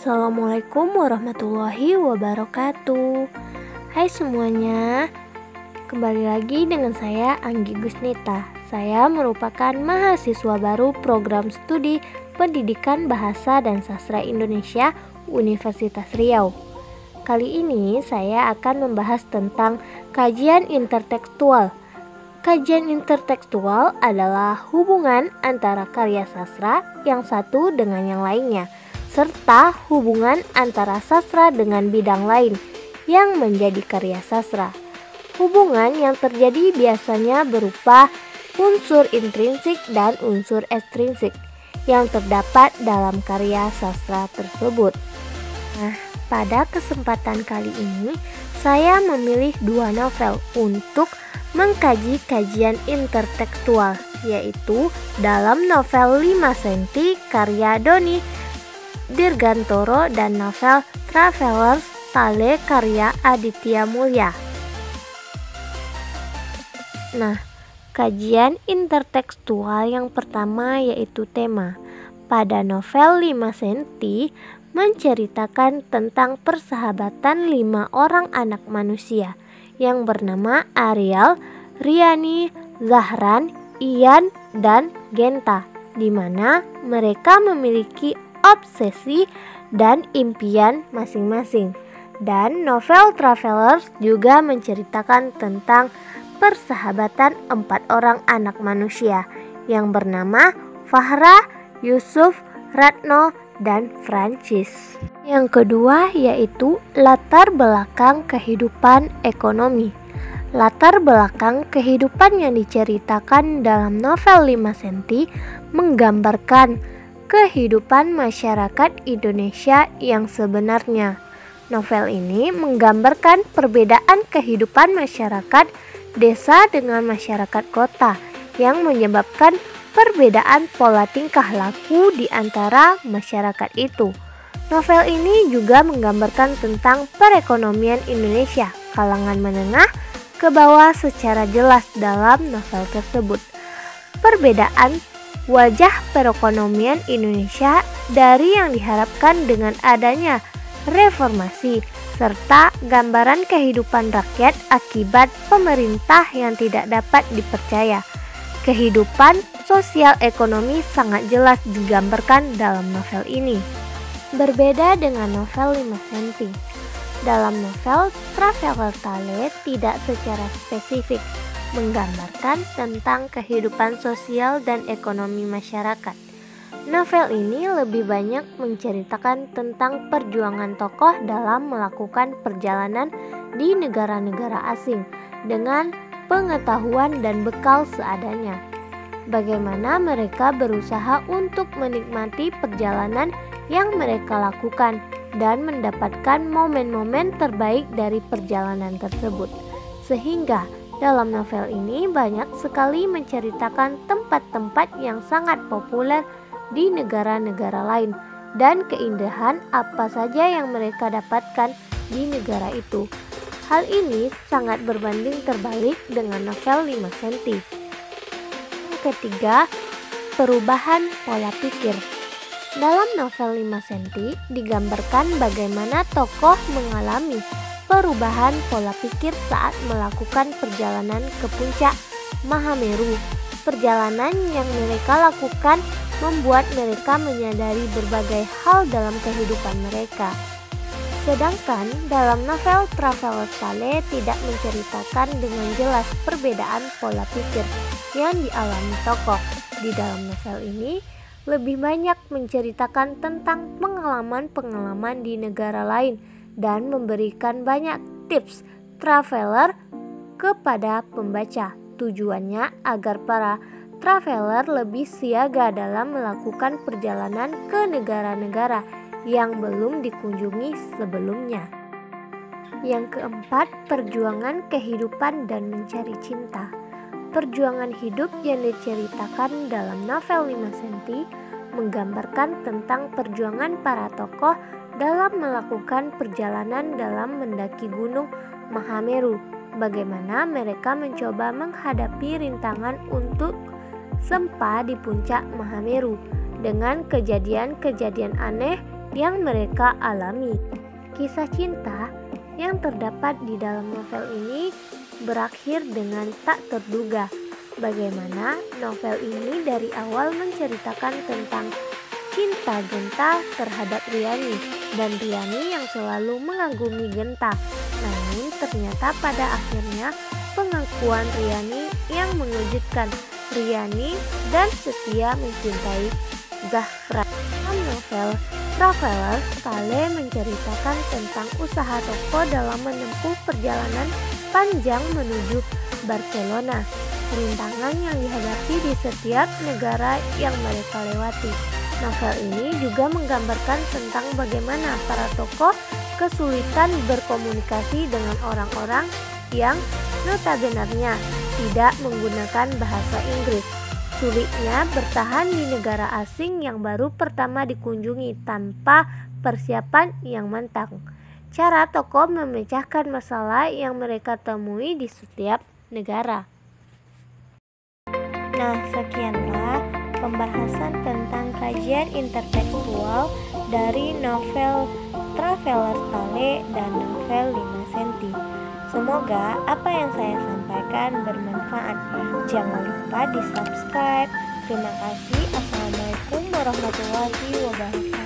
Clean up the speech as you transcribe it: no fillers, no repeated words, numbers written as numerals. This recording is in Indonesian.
Assalamualaikum warahmatullahi wabarakatuh. Hai semuanya, kembali lagi dengan saya Anggi Gusnita. Saya merupakan mahasiswa baru program studi Pendidikan Bahasa dan Sastra Indonesia Universitas Riau. Kali ini saya akan membahas tentang kajian intertekstual. Kajian intertekstual adalah hubungan antara karya sastra yang satu dengan yang lainnya, serta hubungan antara sastra dengan bidang lain yang menjadi karya sastra. Hubungan yang terjadi biasanya berupa unsur intrinsik dan unsur ekstrinsik yang terdapat dalam karya sastra tersebut. Nah, pada kesempatan kali ini saya memilih dua novel untuk mengkaji kajian intertekstual, yaitu dalam novel 5 cm karya Doni Dirgantoro dan novel Travelers Tale karya Aditya Mulya. Nah, kajian intertekstual yang pertama yaitu tema. Pada novel 5 cm menceritakan tentang persahabatan 5 orang anak manusia yang bernama Ariel, Riani, Zahran, Ian, dan Genta, di mana mereka memiliki obsesi dan impian masing-masing. Dan novel Travelers juga menceritakan tentang persahabatan 4 orang anak manusia yang bernama Fahra, Yusuf, Ratno, dan Francis. Yang kedua yaitu latar belakang kehidupan ekonomi. Latar belakang kehidupan yang diceritakan dalam novel 5 cm menggambarkan kehidupan masyarakat Indonesia yang sebenarnya. Novel ini menggambarkan perbedaan kehidupan masyarakat desa dengan masyarakat kota yang menyebabkan perbedaan pola tingkah laku di antara masyarakat itu. Novel ini juga menggambarkan tentang perekonomian Indonesia kalangan menengah ke bawah secara jelas dalam novel tersebut. Perbedaan wajah perekonomian Indonesia dari yang diharapkan dengan adanya reformasi, serta gambaran kehidupan rakyat akibat pemerintah yang tidak dapat dipercaya. Kehidupan sosial ekonomi sangat jelas digambarkan dalam novel ini. Berbeda dengan novel 5 cm. Dalam novel Traveler Tale tidak secara spesifik menggambarkan tentang kehidupan sosial dan ekonomi masyarakat. Novel ini lebih banyak menceritakan tentang perjuangan tokoh dalam melakukan perjalanan di negara-negara asing dengan pengetahuan dan bekal seadanya. Bagaimana mereka berusaha untuk menikmati perjalanan yang mereka lakukan dan mendapatkan momen-momen terbaik dari perjalanan tersebut. Sehingga dalam novel ini banyak sekali menceritakan tempat-tempat yang sangat populer di negara-negara lain dan keindahan apa saja yang mereka dapatkan di negara itu. Hal ini sangat berbanding terbalik dengan novel 5 cm. Yang ketiga, perubahan pola pikir. Dalam novel 5 cm digambarkan bagaimana tokoh mengalami perubahan pola pikir saat melakukan perjalanan ke puncak Mahameru. Perjalanan yang mereka lakukan membuat mereka menyadari berbagai hal dalam kehidupan mereka. Sedangkan dalam novel Travelers Tale tidak menceritakan dengan jelas perbedaan pola pikir yang dialami tokoh. Di dalam novel ini lebih banyak menceritakan tentang pengalaman-pengalaman di negara lain dan memberikan banyak tips traveler kepada pembaca. Tujuannya agar para traveler lebih siaga dalam melakukan perjalanan ke negara-negara yang belum dikunjungi sebelumnya. Yang keempat, perjuangan kehidupan dan mencari cinta. Perjuangan hidup yang diceritakan dalam novel 5 cm menggambarkan tentang perjuangan para tokoh dalam melakukan perjalanan dalam mendaki gunung Mahameru. Bagaimana mereka mencoba menghadapi rintangan untuk sempa di puncak Mahameru dengan kejadian-kejadian aneh yang mereka alami. Kisah cinta yang terdapat di dalam novel ini berakhir dengan tak terduga. Bagaimana novel ini dari awal menceritakan tentang cinta Genta terhadap Riani dan Riani yang selalu mengagumi Genta. Namun ternyata pada akhirnya pengakuan Riani yang mengejutkan. Riani dan setia mencintai Zahra. Dalam novel Traveler, Kale menceritakan tentang usaha toko dalam menempuh perjalanan panjang menuju Barcelona, rintangan yang dihadapi di setiap negara yang mereka lewati. Novel ini juga menggambarkan tentang bagaimana para tokoh kesulitan berkomunikasi dengan orang-orang yang notabenarnya tidak menggunakan bahasa Inggris. Sulitnya bertahan di negara asing yang baru pertama dikunjungi tanpa persiapan yang matang. Cara tokoh memecahkan masalah yang mereka temui di setiap negara. Nah, sekianlah pembahasan tentang kajian intertekstual dari novel Traveler Kale dan novel 5 cm. Semoga apa yang saya sampaikan bermanfaat. Jangan lupa di subscribe. Terima kasih. Assalamualaikum warahmatullahi wabarakatuh.